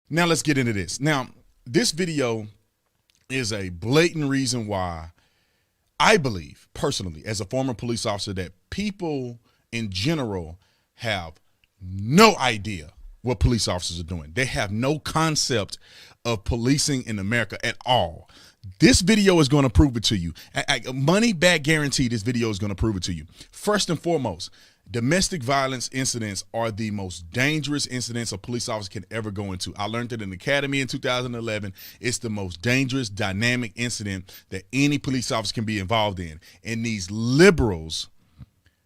Now let's get into this. Now, this video is a blatant reason why I believe, personally, as a former police officer, that people in general have no idea what police officers are doing. They have no concept of policing in America at all. This video is going to prove it to you. Money back guarantee, this video is going to prove it to you. First and foremost, domestic violence incidents are the most dangerous incidents a police officer can ever go into. I learned it in the academy in 2011. It's the most dangerous, dynamic incident that any police officer can be involved in. And these liberals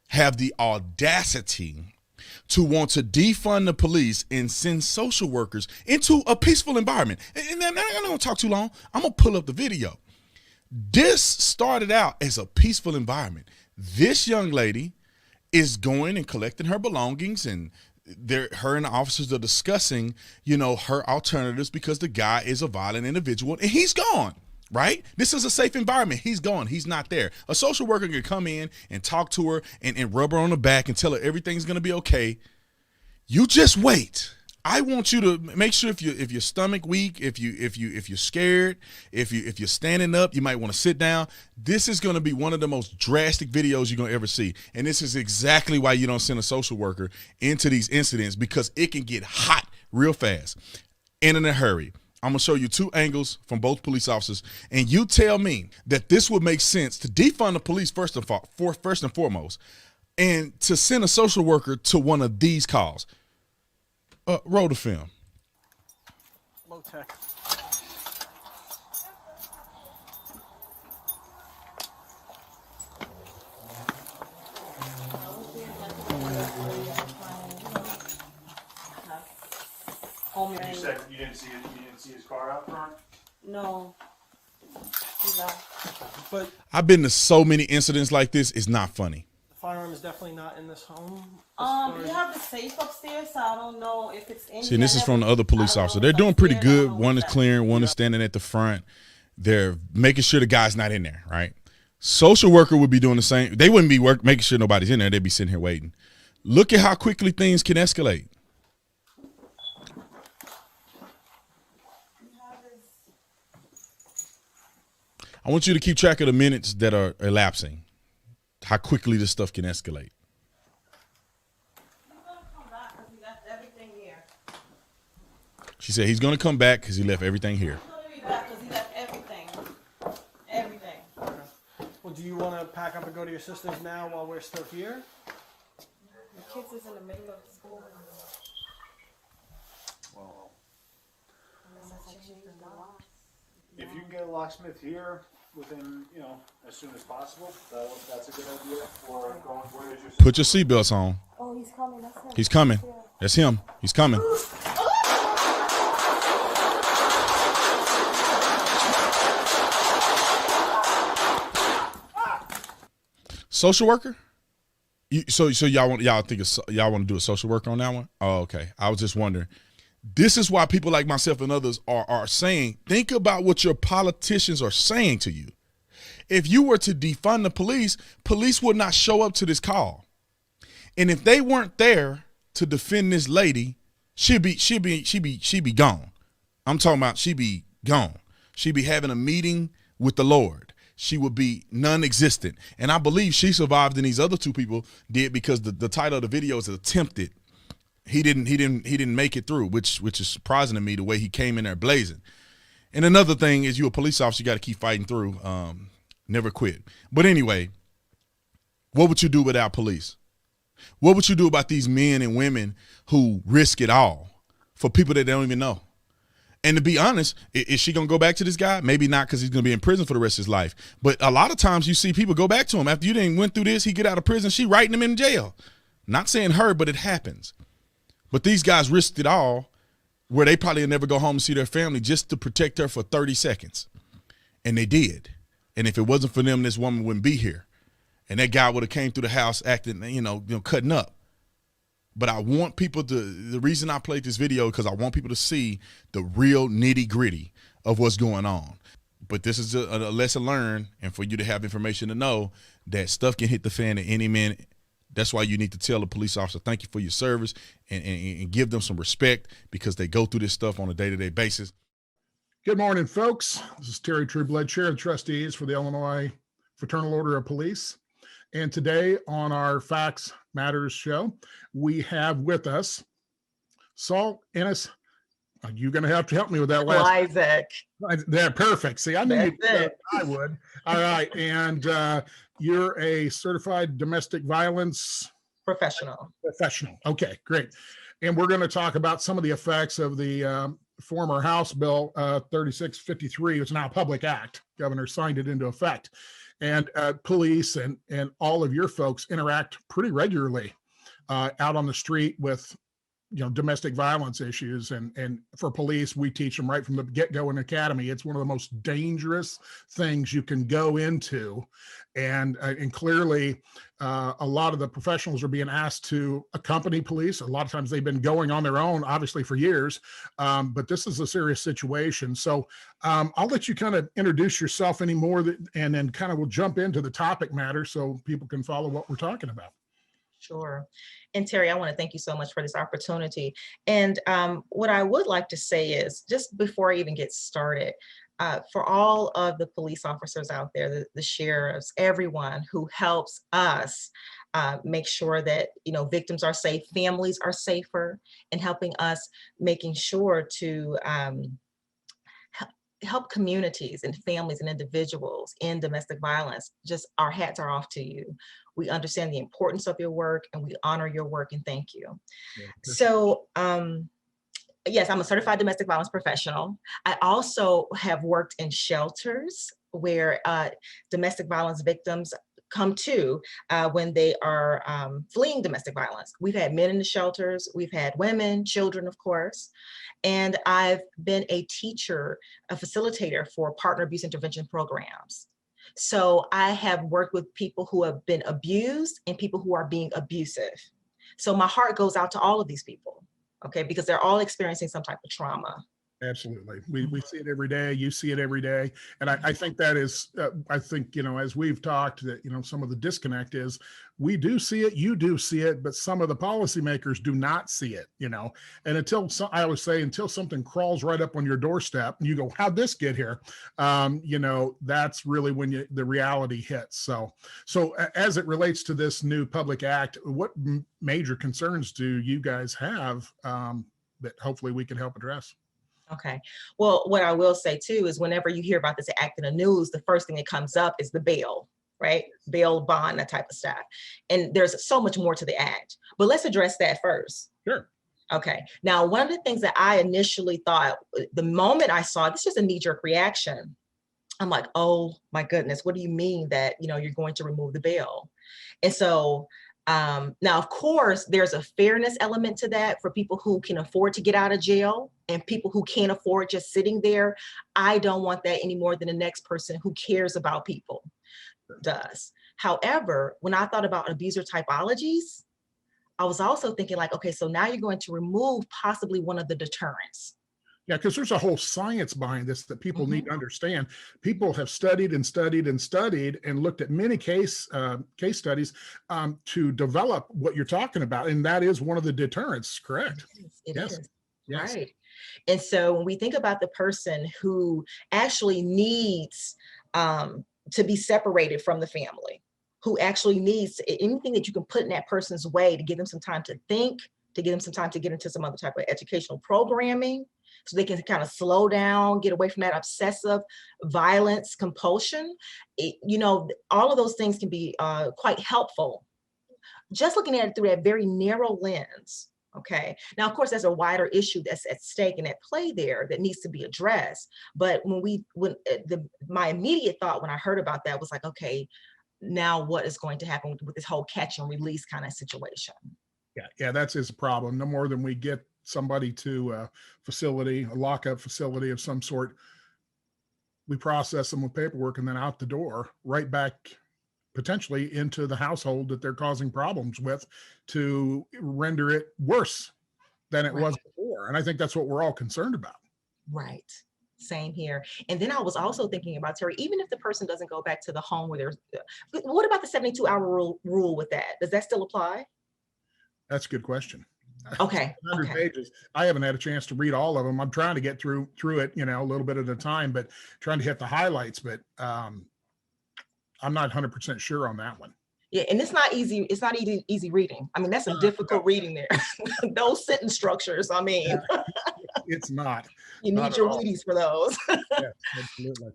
have the audacity to want to defund the police and send social workers into a peaceful environment. And I'm not going to talk too long. I'm going to pull up the video. This started out as a peaceful environment. This young lady is going and collecting her belongings, and her and the officers are discussing, her alternatives because the guy is a violent individual and he's gone. Right? This is a safe environment. He's gone. He's not there. A social worker can come in and talk to her and rub her on the back and tell her everything's going to be okay. You just wait. I want you to make sure if your stomach weak, if you're scared, if you're standing up, you might want to sit down. This is going to be one of the most drastic videos you're going to ever see. And this is exactly why you don't send a social worker into these incidents, because it can get hot real fast and in a hurry. I'm going to show you two angles from both police officers, and you tell me that this would make sense to defund the police first and foremost, and to send a social worker to one of these calls. Roll the film. Low tech. You said you didn't see his car out front? No. No. But I've been to so many incidents like this. It's not funny. the firearm is definitely not in this home. We have the safe upstairs, so I don't know if it's in. See, and this is from the other police officer. They're doing pretty good. One is clearing, one is standing at the front. They're making sure the guy's not in there, right? Social worker would be doing the same. They wouldn't be making sure nobody's in there. They'd be sitting here waiting. Look at how quickly things can escalate. I want you to keep track of the minutes that are elapsing, how quickly this stuff can escalate. He's gonna come back because he left everything here. She said he's going to come back because he left everything here. He's gonna be back because he left everything. Everything. Well, do you want to pack up and go to your sister's now while we're still here? The kids is in the middle of school. Well, if you can get a locksmith here within, as soon as possible, that's a good idea. Or going, where is your Put your seatbelts on. Oh, he's coming. That's him. He's coming. That's him. He's coming. Social worker? So y'all want to do a social worker on that one? Oh, okay. I was just wondering. This is why people like myself and others are saying, think about what your politicians are saying to you. If you were to defund the police would not show up to this call. And if they weren't there to defend this lady, she'd be gone. I'm talking about she'd be gone. She'd be having a meeting with the Lord. She would be non-existent. And I believe she survived and these other two people did because the title of the video is attempted. He didn't make it through, which is surprising to me, the way he came in there blazing. And another thing is, you're a police officer, you got to keep fighting through. Never quit. But anyway, what would you do without police? What would you do about these men and women who risk it all for people that they don't even know? And to be honest, is she going to go back to this guy? Maybe not, because he's going to be in prison for the rest of his life. But a lot of times you see people go back to him. After you didn't went through this, he get out of prison, she writing him in jail. Not saying her, but it happens. But these guys risked it all, where they probably never go home and see their family, just to protect her for 30 seconds. And they did. And if it wasn't for them, this woman wouldn't be here. And that guy would have came through the house acting, cutting up. But I want people to, the reason I played this video, because I want people to see the real nitty gritty of what's going on. But this is a lesson learned, and for you to have information to know that stuff can hit the fan at any minute. That's why you need to tell a police officer, thank you for your service, and give them some respect, because they go through this stuff on a day-to-day basis. Good morning, folks. This is Terry Trueblood, Chair of Trustees for the Illinois Fraternal Order of Police. And today on our Facts Matters show, we have with us Saul Ennis. You're going to have to help me with that last. Isaac. Yeah, perfect. See, I knew you That's it. I would. All right. And you're a certified domestic violence Professional. professional. Okay, great. And we're going to talk about some of the effects of the former House Bill 3653. It's now a public act. Governor signed it into effect. And police and all of your folks interact pretty regularly out on the street with, domestic violence issues. And for police, we teach them right from the get-go in academy. It's one of the most dangerous things you can go into. And clearly, a lot of the professionals are being asked to accompany police. A lot of times they've been going on their own, obviously, for years. But this is a serious situation. So I'll let you kind of introduce yourself anymore, and then kind of we'll jump into the topic matter so people can follow what we're talking about. Sure. And Terry, I want to thank you so much for this opportunity. And what I would like to say is, just before I even get started, for all of the police officers out there, the sheriffs, everyone who helps us make sure that, victims are safe, families are safer, and helping us making sure to help communities and families and individuals in domestic violence, just our hats are off to you. We understand the importance of your work, and we honor your work, and thank you. Yeah. So, yes, I'm a certified domestic violence professional. I also have worked in shelters where domestic violence victims come to when they are fleeing domestic violence. We've had men in the shelters, we've had women, children, of course. And I've been a teacher, a facilitator for partner abuse intervention programs. So I have worked with people who have been abused and people who are being abusive. So my heart goes out to all of these people, okay, because they're all experiencing some type of trauma. Absolutely. We see it every day. You see it every day. And I think that is, I think, as we've talked, that, some of the disconnect is we do see it, you do see it, but some of the policymakers do not see it, and I always say, until something crawls right up on your doorstep and you go, how'd this get here? That's really when the reality hits. So as it relates to this new public act, what major concerns do you guys have that hopefully we can help address? Okay. Well, what I will say too is whenever you hear about this act in the news, the first thing that comes up is the bail, right? Bail, bond, that type of stuff. And there's so much more to the act, but let's address that first. Sure. Okay. Now, one of the things that I initially thought, the moment I saw it, it's just a knee-jerk reaction. I'm like, oh my goodness, what do you mean that, you're going to remove the bail? And so now, of course, there's a fairness element to that for people who can afford to get out of jail and people who can't afford just sitting there. I don't want that any more than the next person who cares about people does. However, when I thought about abuser typologies, I was also thinking like, okay, so now you're going to remove possibly one of the deterrents. Yeah, because there's a whole science behind this that people need to understand. People have studied and studied and studied and looked at many case studies to develop what you're talking about, and that is one of the deterrents. Correct? It is. Yes. Right. And so when we think about the person who actually needs to be separated from the family, who actually needs anything that you can put in that person's way to give them some time to think, to give them some time to get into some other type of educational programming, so they can kind of slow down, get away from that obsessive violence, compulsion. All of those things can be quite helpful. Just looking at it through that very narrow lens. Okay. Now, of course, there's a wider issue that's at stake and at play there that needs to be addressed. But my immediate thought when I heard about that was like, okay, now what is going to happen with this whole catch and release kind of situation? Yeah, that's his problem. No more than we get somebody to a facility, a lockup facility of some sort, we process them with paperwork and then out the door, right back potentially into the household that they're causing problems with, to render it worse than it was before. And I think that's what we're all concerned about. Right. Same here. And then I was also thinking about, Terry, even if the person doesn't go back to the home where there's, what about the 72-hour rule with that? Does that still apply? That's a good question. Okay. 100 Okay. pages. I haven't had a chance to read all of them. I'm trying to get through it, you know, a little bit at a time, but trying to hit the highlights. But I'm not 100% sure on that one. Yeah, and it's not easy. It's not easy reading. I mean, that's some difficult reading there. Those sentence structures. I mean, Yeah, it's not. you Not need at your all. Wheaties for those. Yes, absolutely.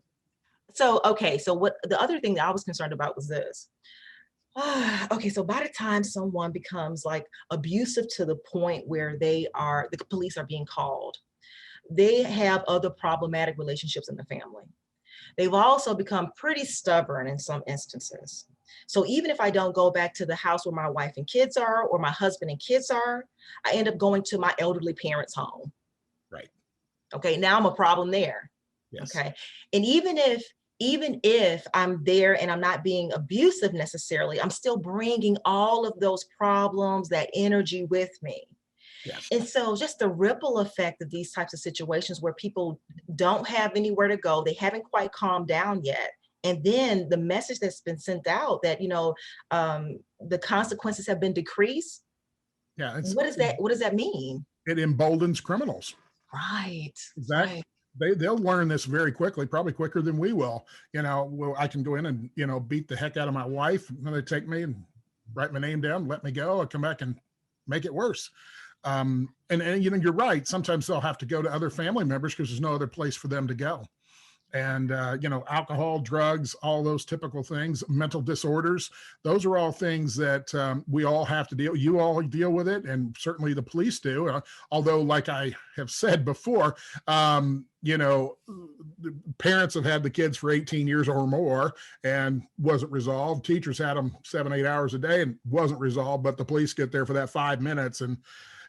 So, okay. So what the other thing that I was concerned about was this. Okay, so by the time someone becomes like abusive to the point where the police are being called, they have other problematic relationships in the family. They've also become pretty stubborn in some instances. So even if I don't go back to the house where my wife and kids are, or my husband and kids are, I end up going to my elderly parents' home. Right. Okay, now I'm a problem there. Yes. Okay, and even if I'm there and I'm not being abusive necessarily, I'm still bringing all of those problems, that energy with me. Yes. And so just the ripple effect of these types of situations where people don't have anywhere to go, they haven't quite calmed down yet. And then the message that's been sent out that, the consequences have been decreased. Yeah. What does that mean? It emboldens criminals. Right. Exactly. Right. They'll learn this very quickly, probably quicker than we will. Well, I can go in and, beat the heck out of my wife, and then they take me and write my name down, let me go. I come back and make it worse. And you're right. Sometimes they'll have to go to other family members because there's no other place for them to go. And, alcohol, drugs, all those typical things, mental disorders, those are all things that we all have to you all deal with it. And certainly the police do. Although, like I have said before, the parents have had the kids for 18 years or more and wasn't resolved. Teachers had them 7-8 hours a day and wasn't resolved, but the police get there for that 5 minutes and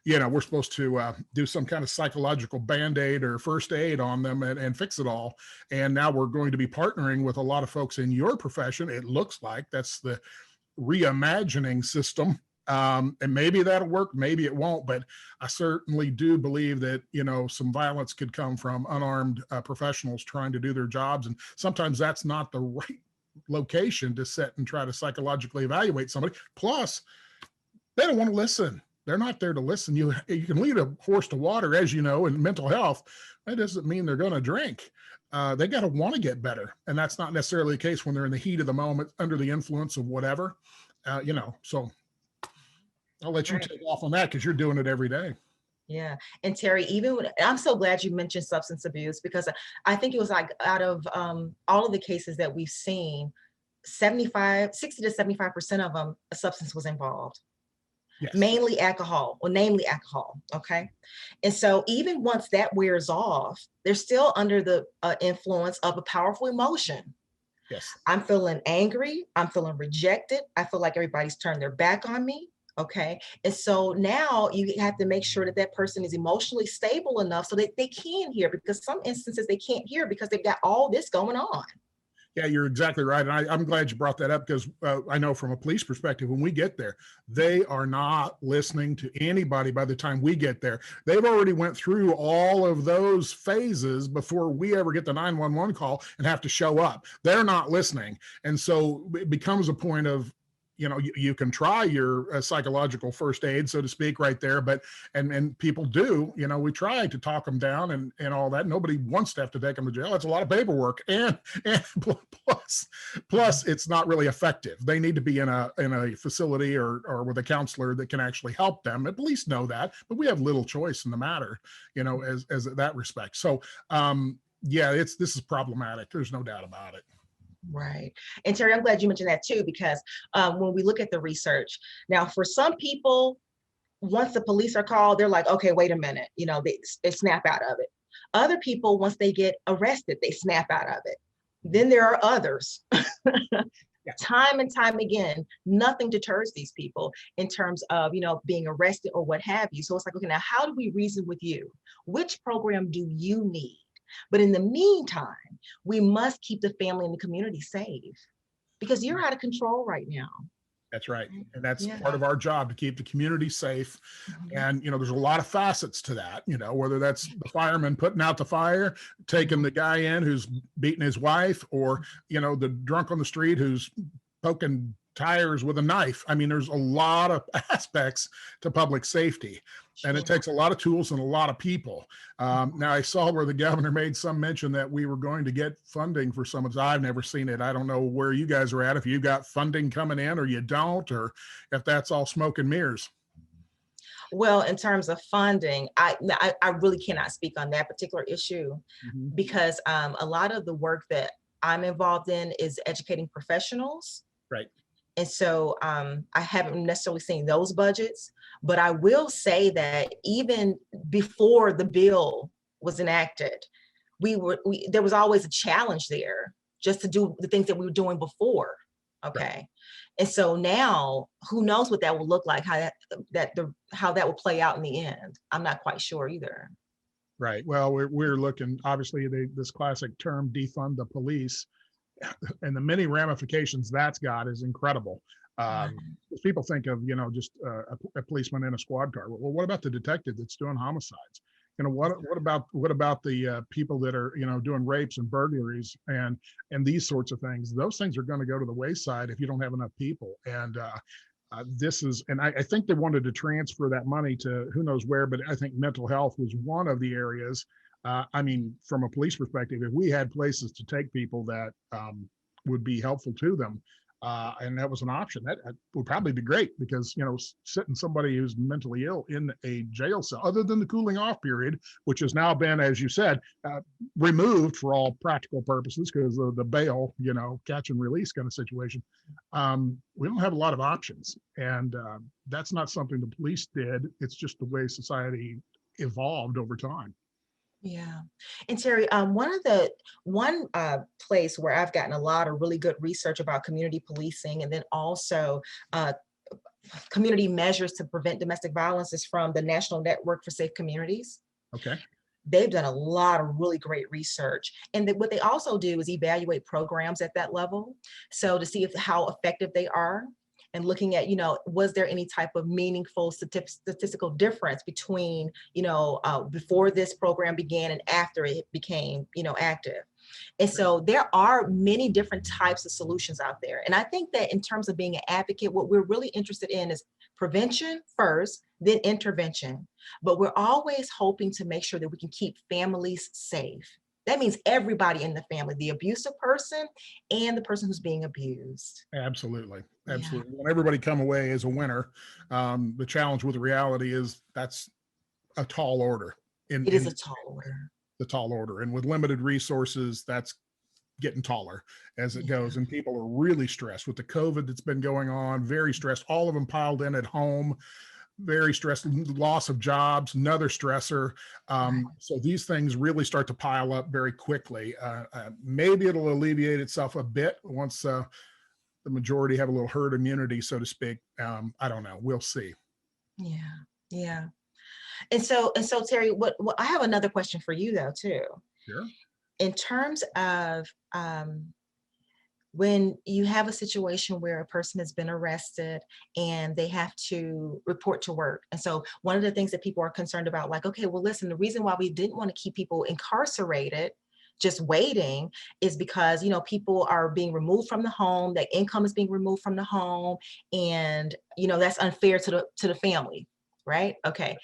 we're supposed to do some kind of psychological band-aid or first aid on them and fix it all. And now we're going to be partnering with a lot of folks in your profession. It looks like that's the reimagining system. And maybe that'll work, maybe it won't, but I certainly do believe that, some violence could come from unarmed professionals trying to do their jobs. And sometimes that's not the right location to sit and try to psychologically evaluate somebody. Plus, they don't want to listen. They're not there to listen. You can lead a horse to water, as you know, in mental health. That doesn't mean they're going to drink. They got to want to get better. And that's not necessarily the case when they're in the heat of the moment, under the influence of whatever, so I'll let you take off on that because you're doing it every day. Yeah. And Terry, I'm so glad you mentioned substance abuse, because I think it was like out of all of the cases that we've seen, 60 to 75% of them, a substance was involved. Yes. Namely alcohol. Okay. And so even once that wears off, they're still under the influence of a powerful emotion. Yes. I'm feeling angry. I'm feeling rejected. I feel like everybody's turned their back on me. Okay. And so now you have to make sure that that person is emotionally stable enough so that they can hear, because some instances they can't hear because they've got all this going on. Yeah, you're exactly right. And I'm glad you brought that up because I know from a police perspective, when we get there, they are not listening to anybody by the time we get there. They've already went through all of those phases before we ever get the 911 call and have to show up. They're not listening. And so it becomes a point of, you can try your psychological first aid, so to speak, right there. But, and people do, we try to talk them down and all that. Nobody wants to have to take them to jail. It's a lot of paperwork. And plus it's not really effective. They need to be in a facility or with a counselor that can actually help them. At least know that, but we have little choice in the matter, as that respect. So, this is problematic. There's no doubt about it. Right. And Terry, I'm glad you mentioned that too, because when we look at the research, now for some people, once the police are called, they're like, okay, wait a minute, they snap out of it. Other people, once they get arrested, they snap out of it. Then there are others. Time and time again, nothing deters these people in terms of, being arrested or what have you. So it's like, okay, now how do we reason with you? Which program do you need? But in the meantime, we must keep the family and the community safe, because you're out of control right now. That's right. And that's Yeah. part of our job, to keep the community safe. Mhm. And, there's a lot of facets to that, whether that's the fireman putting out the fire, taking the guy in who's beating his wife, or, the drunk on the street who's poking tires with a knife. I mean, there's a lot of aspects to public safety, and it Sure. takes a lot of tools and a lot of people. Now, I saw where the governor made some mention that we were going to get funding for some of this. I've never seen it. I don't know where you guys are at, if you got funding coming in or you don't, or if that's all smoke and mirrors. Well, in terms of funding, I really cannot speak on that particular issue, Mhm. because a lot of the work that I'm involved in is educating professionals. Right. And so I haven't necessarily seen those budgets, but I will say that even before the bill was enacted, there was always a challenge there just to do the things that we were doing before. Okay. Right. And so now, who knows what that will look like, how that will play out in the end. I'm not quite sure either. Right. Well, we're looking, obviously, this classic term, defund the police, and the many ramifications that's got is incredible. People think of, just a policeman in a squad car. Well, what about the detective that's doing homicides? What about the people that are, doing rapes and burglaries and these sorts of things? Those things are going to go to the wayside if you don't have enough people. And I think they wanted to transfer that money to who knows where, but I think mental health was one of the areas. I mean, from a police perspective, if we had places to take people that would be helpful to them, and that was an option, that would probably be great, because, sitting somebody who's mentally ill in a jail cell, other than the cooling off period, which has now been, as you said, removed for all practical purposes because of the bail, catch and release kind of situation. We don't have a lot of options. And that's not something the police did. It's just the way society evolved over time. Yeah. And Terry, one place where I've gotten a lot of really good research about community policing, and then also community measures to prevent domestic violence, is from the National Network for Safe Communities. Okay. They've done a lot of really great research. And what they also do is evaluate programs at that level. So to see how effective they are, and looking at, was there any type of meaningful statistical difference between, before this program began and after it became, active. And so there are many different types of solutions out there. And I think that in terms of being an advocate, what we're really interested in is prevention first, then intervention. But we're always hoping to make sure that we can keep families safe. That means everybody in the family, the abusive person and the person who's being abused. Absolutely. Absolutely. Yeah. When everybody come away as a winner, the challenge with reality is that's a tall order. It is a tall order. The tall order. And with limited resources, that's getting taller as it goes. And people are really stressed with the COVID that's been going on, very stressed, all of them piled in at home, very stressed, loss of jobs, another stressor. So these things really start to pile up very quickly. Maybe it'll alleviate itself a bit once the majority have a little herd immunity, so to speak. I don't know. We'll see. Yeah. Yeah. And so Terry, what I have another question for you though, too. Sure. In terms of when you have a situation where a person has been arrested and they have to report to work. And so one of the things that people are concerned about, like, okay, well, listen, the reason why we didn't want to keep people incarcerated, just waiting, is because, people are being removed from the home, that income is being removed from the home. And, that's unfair to the family, right? Okay.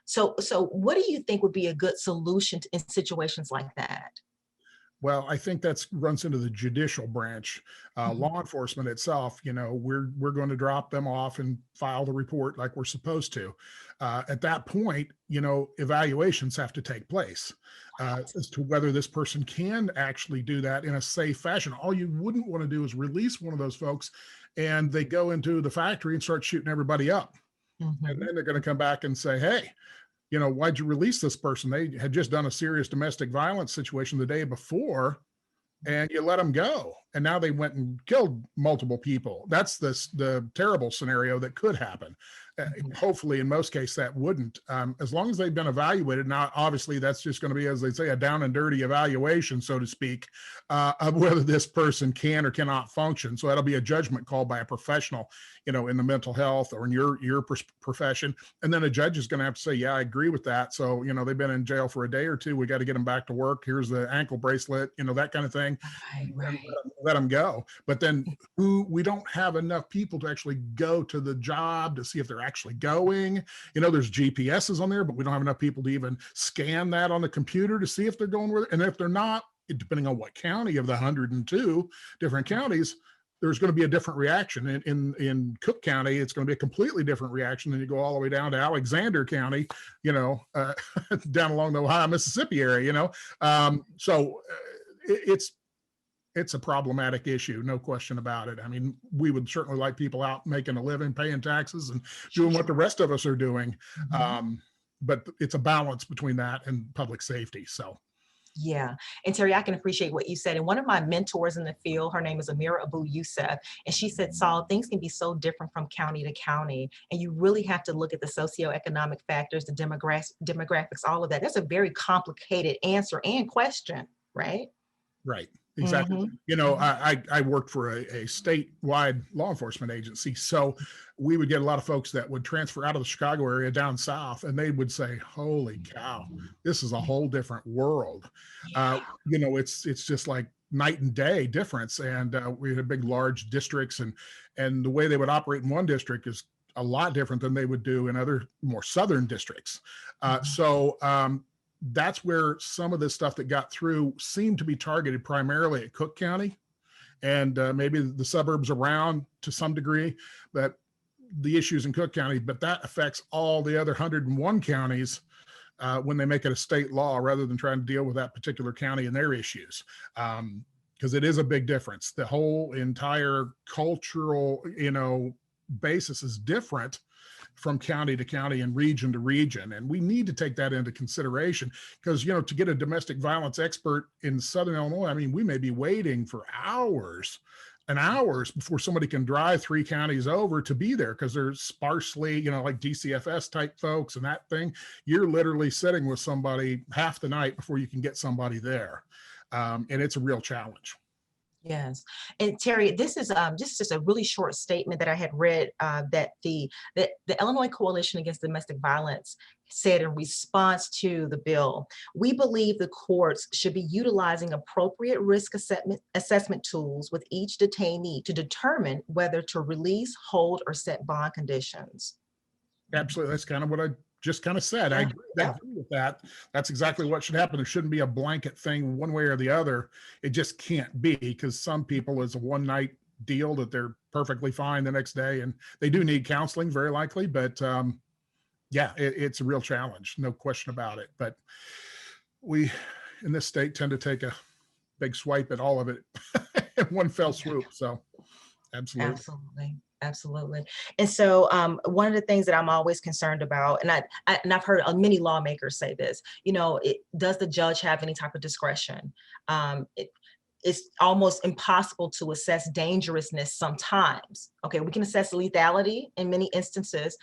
So what do you think would be a good solution in situations like that? Well, I think that runs into the judicial branch. Law enforcement itself, we're going to drop them off and file the report like we're supposed to. At that point, evaluations have to take place as to whether this person can actually do that in a safe fashion. All you wouldn't want to do is release one of those folks and they go into the factory and start shooting everybody up. And then they're going to come back and say, hey, why'd you release this person? They had just done a serious domestic violence situation the day before and you let them go. and now they went and killed multiple people. That's the terrible scenario that could happen. Hopefully, in most cases, that wouldn't. As long as they've been evaluated. Now, obviously, that's just going to be, as they say, a down and dirty evaluation, so to speak, of whether this person can or cannot function. So that'll be a judgment call by a professional, in the mental health or in your profession. And then a judge is going to have to say, yeah, I agree with that. So, they've been in jail for a day or two. We got to get them back to work. Here's the ankle bracelet, that kind of thing. Right. Let them go. But then we don't have enough people to actually go to the job to see if they're actually going. There's GPSs on there, but we don't have enough people to even scan that on the computer to see if they're going with it. And if they're not, depending on what county of the 102 different counties, there's going to be a different reaction. In Cook County, it's going to be a completely different reaction than you go all the way down to Alexander County, down along the Ohio, Mississippi area, So it's a problematic issue, no question about it. I mean, we would certainly like people out making a living, paying taxes and doing what the rest of us are doing. But it's a balance between that and public safety. So. Yeah. And Terry, I can appreciate what you said. And one of my mentors in the field, her name is Amira Abu Youssef, and she said, Saul, things can be so different from county to county. And you really have to look at the socioeconomic factors, the demographics, all of that. That's a very complicated answer and question, right? Right. Exactly. I worked for a statewide law enforcement agency. So we would get a lot of folks that would transfer out of the Chicago area down south, and they would say, holy cow, this is a whole different world. Yeah. It's just like night and day difference. And we had big, large districts, and the way they would operate in one district is a lot different than they would do in other more southern districts. That's where some of this stuff that got through seemed to be targeted primarily at Cook County and maybe the suburbs around to some degree, but the issues in Cook County, but that affects all the other 101 counties when they make it a state law rather than trying to deal with that particular county and their issues. Because it is a big difference. The whole entire cultural, basis is different from county to county and region to region. And we need to take that into consideration because, to get a domestic violence expert in Southern Illinois, I mean, we may be waiting for hours and hours before somebody can drive 3 counties over to be there because they're sparsely, like DCFS type folks and that thing. You're literally sitting with somebody half the night before you can get somebody there. And it's a real challenge. Yes. And Terry, this is just a really short statement that I had read that the Illinois Coalition Against Domestic Violence said in response to the bill, we believe the courts should be utilizing appropriate risk assessment tools with each detainee to determine whether to release, hold, or set bond conditions. Absolutely. That's kind of what I just kind of said. I agree with that. That's exactly what should happen. There shouldn't be a blanket thing one way or the other. It just can't be because some people it's a one night deal that they're perfectly fine the next day. And they do need counseling very likely, but it's a real challenge. No question about it. But we in this state tend to take a big swipe at all of it in one fell swoop. So absolutely. Absolutely. And so one of the things that I'm always concerned about, and I've heard many lawmakers say this, does the judge have any type of discretion? It's almost impossible to assess dangerousness sometimes. Okay, we can assess lethality in many instances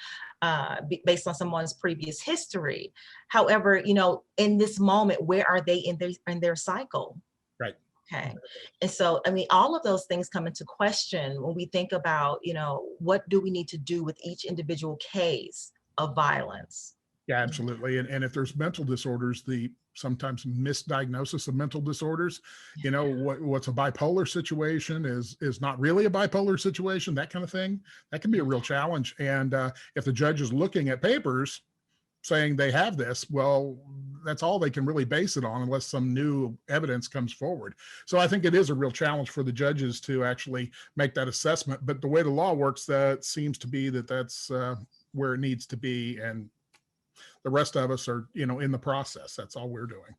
based on someone's previous history. However, in this moment, where are they in their cycle? Right. Okay. And so, I mean, all of those things come into question when we think about, what do we need to do with each individual case of violence? Yeah, absolutely. And if there's mental disorders, the sometimes misdiagnosis of mental disorders, what's a bipolar situation is not really a bipolar situation, that kind of thing, that can be a real challenge. And if the judge is looking at papers saying they have this, well, that's all they can really base it on unless some new evidence comes forward. So I think it is a real challenge for the judges to actually make that assessment. But the way the law works, that seems to be that's where it needs to be. And the rest of us are, in the process. That's all we're doing.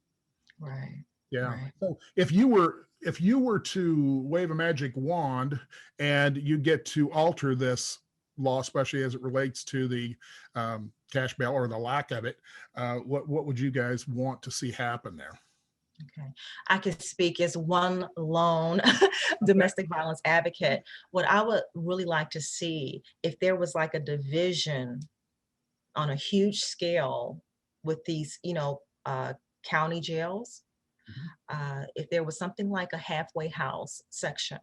Right. Yeah. Right. So if you were to wave a magic wand and you get to alter this law, especially as it relates to the cash bail or the lack of it, what would you guys want to see happen there? Okay, I can speak as one lone domestic violence advocate. What I would really like to see, if there was like a division on a huge scale with these, county jails, if there was something like a halfway house section.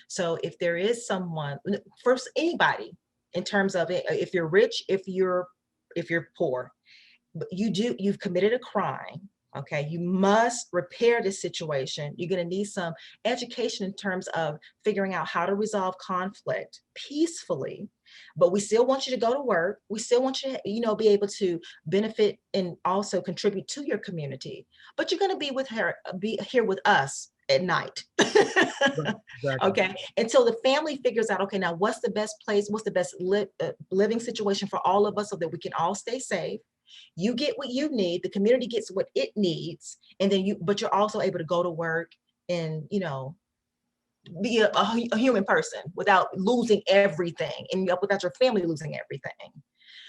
So if there is someone, first, anybody, in terms of it, if you're rich, if you're poor, but you've committed a crime. Okay, you must repair this situation. You're going to need some education in terms of figuring out how to resolve conflict peacefully. But we still want you to go to work. We still want you to, be able to benefit and also contribute to your community. But you're going to be here with us at night. Exactly. Okay, until the family figures out, okay, now what's the best place, what's the best living situation for all of us so that we can all stay safe. You get what you need, the community gets what it needs, and then but you're also able to go to work and, be a human person without losing everything, and without your family losing everything.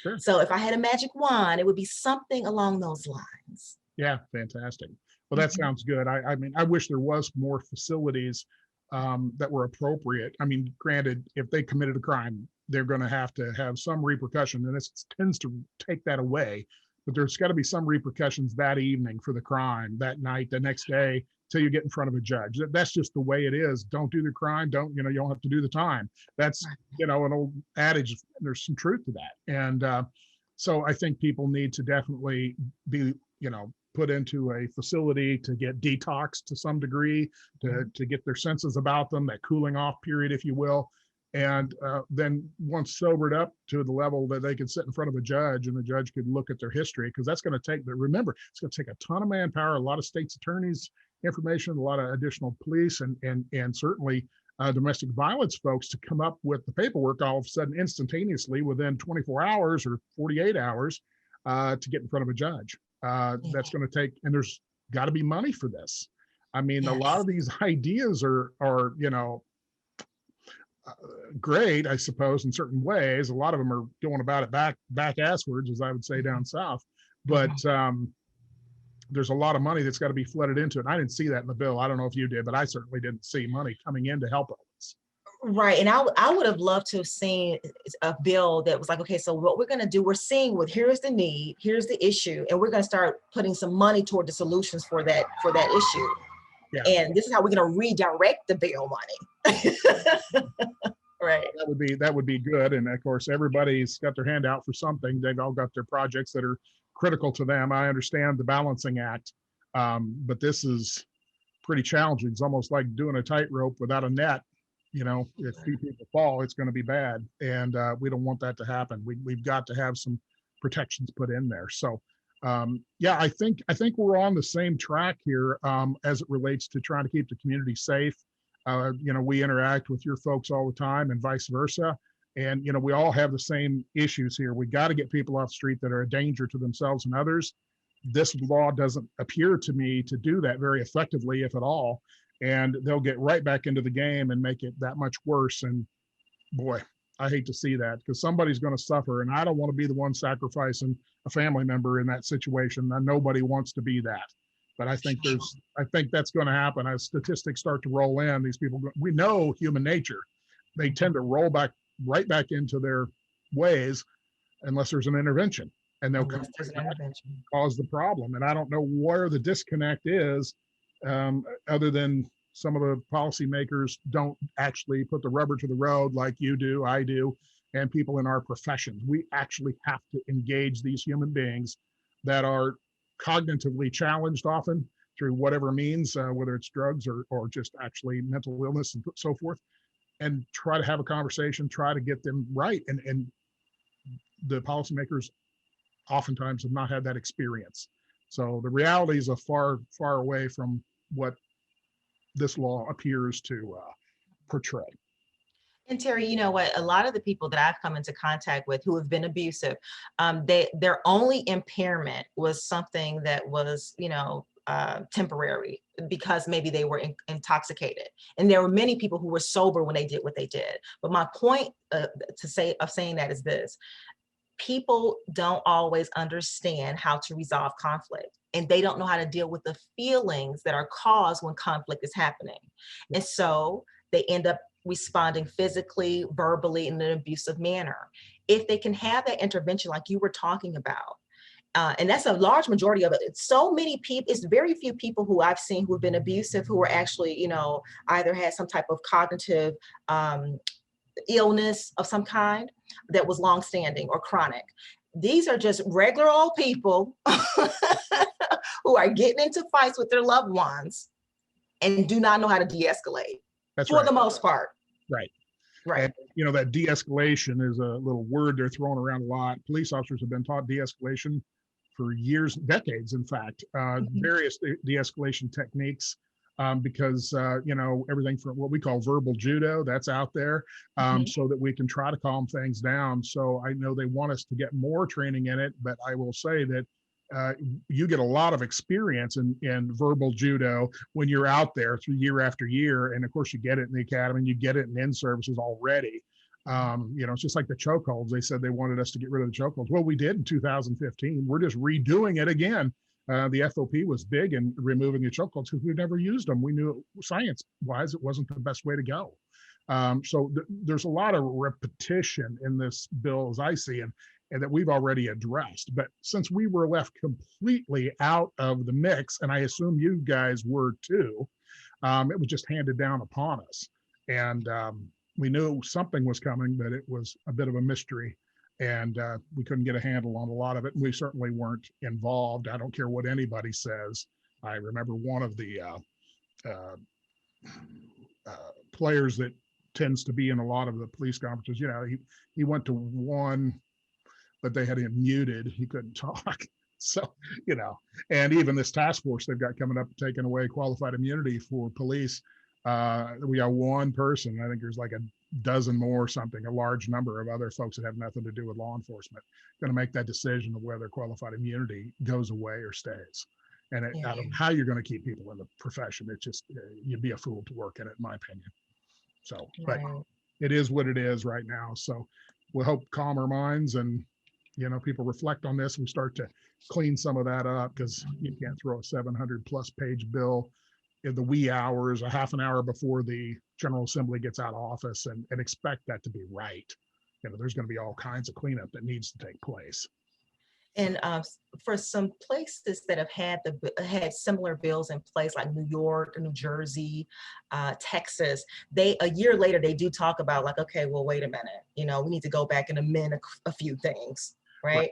Sure. So if I had a magic wand, it would be something along those lines. Yeah, fantastic. Well, that sounds good. I mean, I wish there was more facilities that were appropriate. I mean, granted, if they committed a crime, they're going to have some repercussion, and this tends to take that away. But there's got to be some repercussions that evening for the crime, that night, the next day, till you get in front of a judge. That's just the way it is. Don't do the crime. You don't have to do the time. That's, an old adage. There's some truth to that. And so I think people need to definitely be, put into a facility to get detoxed to some degree, to get their senses about them, that cooling off period, if you will. And then once sobered up to the level that they could sit in front of a judge, and the judge could look at their history, because that's going to take, but remember, it's going to take a ton of manpower, a lot of state's attorneys information, a lot of additional police, and certainly domestic violence folks to come up with the paperwork all of a sudden instantaneously within 24 hours or 48 hours to get in front of a judge. That's going to take, and there's got to be money for this. I mean, a lot of these ideas are great, I suppose, in certain ways. A lot of them are going about it back asswards, as I would say down south. But there's a lot of money that's got to be flooded into it. And I didn't see that in the bill. I don't know if you did, but I certainly didn't see money coming in to help us. Right. And I would have loved to have seen a bill that was like, okay, so what we're going to do, we're seeing here's the need, here's the issue, and we're going to start putting some money toward the solutions for that issue. Yeah. And this is how we're going to redirect the bill money. Right. That would be good. And of course, everybody's got their hand out for something. They've all got their projects that are critical to them. I understand the balancing act, but this is pretty challenging. It's almost like doing a tightrope without a net. If two people fall, it's going to be bad, and we don't want that to happen. We've got to have some protections put in there. So, I think we're on the same track here as it relates to trying to keep the community safe. We interact with your folks all the time, and vice versa. And we all have the same issues here. We got to get people off the street that are a danger to themselves and others. This law doesn't appear to me to do that very effectively, if at all. And they'll get right back into the game and make it that much worse. And boy, I hate to see that, because somebody's going to suffer, and I don't want to be the one sacrificing a family member in that situation. And nobody wants to be that. But I think that's going to happen as statistics start to roll in. These people, we know human nature. They tend to roll right back into their ways unless there's an intervention, and they'll cause the problem. And I don't know where the disconnect is, other than some of the policymakers don't actually put the rubber to the road like you do, I do, and people in our professions. We actually have to engage these human beings that are cognitively challenged often through whatever means, whether it's drugs or just actually mental illness and so forth, and try to have a conversation, try to get them right. And the policymakers oftentimes have not had that experience. So the realities are far, far away from what this law appears to portray. And Terry, you know what? A lot of the people that I've come into contact with who have been abusive, their only impairment was something that was, temporary, because maybe they were intoxicated. And there were many people who were sober when they did what they did. But my point of saying that is this: people don't always understand how to resolve conflict. and they don't know how to deal with the feelings that are caused when conflict is happening. And so they end up responding physically, verbally, in an abusive manner. If they can have that intervention like you were talking about, and that's a large majority of it. It's so many people, it's very few people who I've seen who have been abusive who are actually, you know, either had some type of cognitive illness of some kind that was longstanding or chronic. These are just regular old people who are getting into fights with their loved ones and do not know how to de-escalate. That's for right. the most part. Right. Right. And, you know, that de-escalation is a little word they're throwing around a lot. Police officers have been taught de-escalation for years, decades, in fact, various de-escalation techniques, because, you know, everything from what we call verbal judo, that's out there, so that we can try to calm things down. So I know they want us to get more training in it, but I will say that you get a lot of experience in verbal judo when you're out there through year after year. And of course, you get it in the academy, and you get it in services already. You know, it's just like the chokeholds. They said they wanted us to get rid of the chokeholds. Well, we did in 2015. We're just redoing it again. The FOP was big in removing the chokeholds because we never used them. We knew science-wise it wasn't the best way to go. So there's a lot of repetition in this bill, as I see, and that we've already addressed. But since we were left completely out of the mix, and I assume you guys were too, it was just handed down upon us. And we knew something was coming, but it was a bit of a mystery. And we couldn't get a handle on a lot of it. And we certainly weren't involved. I don't care what anybody says. I remember one of the players that tends to be in a lot of the police conferences, you know, he went to one, but they had him muted. He couldn't talk. So, you know, and even this task force they've got coming up, taking away qualified immunity for police. We got one person, I think there's like a dozen more or something, a large number of other folks that have nothing to do with law enforcement, going to make that decision of whether qualified immunity goes away or stays. And I don't know how you're going to keep people in the profession. It's just, you'd be a fool to work in it, in my opinion. So, but it is what it is right now. So we'll hope calm our minds and, you know, people reflect on this and start to clean some of that up, because you can't throw a 700+ page bill in the wee hours, a half an hour before the General Assembly gets out of office and expect that to be right. You know, there's going to be all kinds of cleanup that needs to take place. And for some places that have had similar bills in place, like New York, New Jersey, Texas, a year later, they do talk about like, okay, well, wait a minute, you know, we need to go back and amend a few things, right?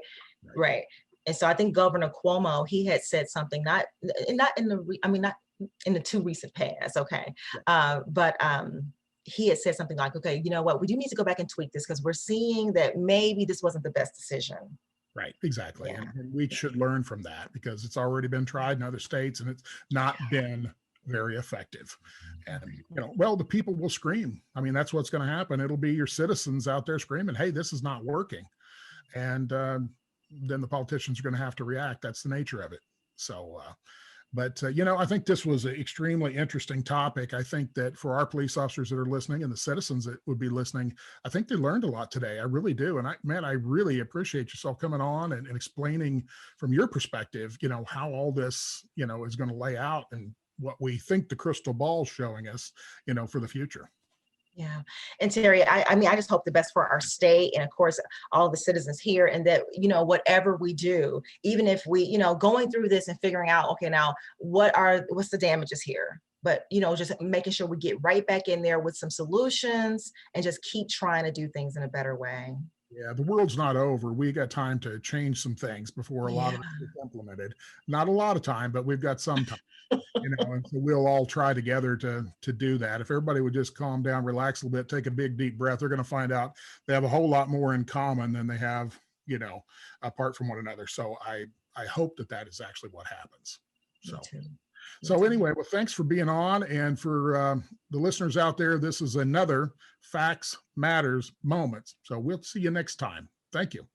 Right. And so I think Governor Cuomo, he had said something, not in the too recent past, okay, but he had said something like, okay, you know what, we do need to go back and tweak this because we're seeing that maybe this wasn't the best decision. Right, exactly. Yeah. And we should learn from that because it's already been tried in other states and it's not been very effective. And, you know, well, the people will scream. I mean, that's what's going to happen. It'll be your citizens out there screaming, hey, this is not working. And then the politicians are going to have to react. That's the nature of it. So, but, you know, I think this was an extremely interesting topic. I think that for our police officers that are listening and the citizens that would be listening, I think they learned a lot today. I really do. And I really appreciate yourself coming on and explaining from your perspective, you know, how all this, you know, is going to lay out and what we think the crystal ball is showing us, you know, for the future. Yeah. And Terry, I mean, I just hope the best for our state and of course, all the citizens here, and that, you know, whatever we do, even if we, you know, going through this and figuring out, okay, now what's the damages here? But, you know, just making sure we get right back in there with some solutions and just keep trying to do things in a better way. Yeah, the world's not over. We got time to change some things before a lot of it is implemented. Not a lot of time, but we've got some time. You know, and so we'll all try together to do that. If everybody would just calm down, relax a little bit, take a big deep breath, they're going to find out they have a whole lot more in common than they have, you know, apart from one another. So I hope that is actually what happens. So anyway, well, thanks for being on, and for the listeners out there, this is another Facts Matters Moments. So we'll see you next time. Thank you.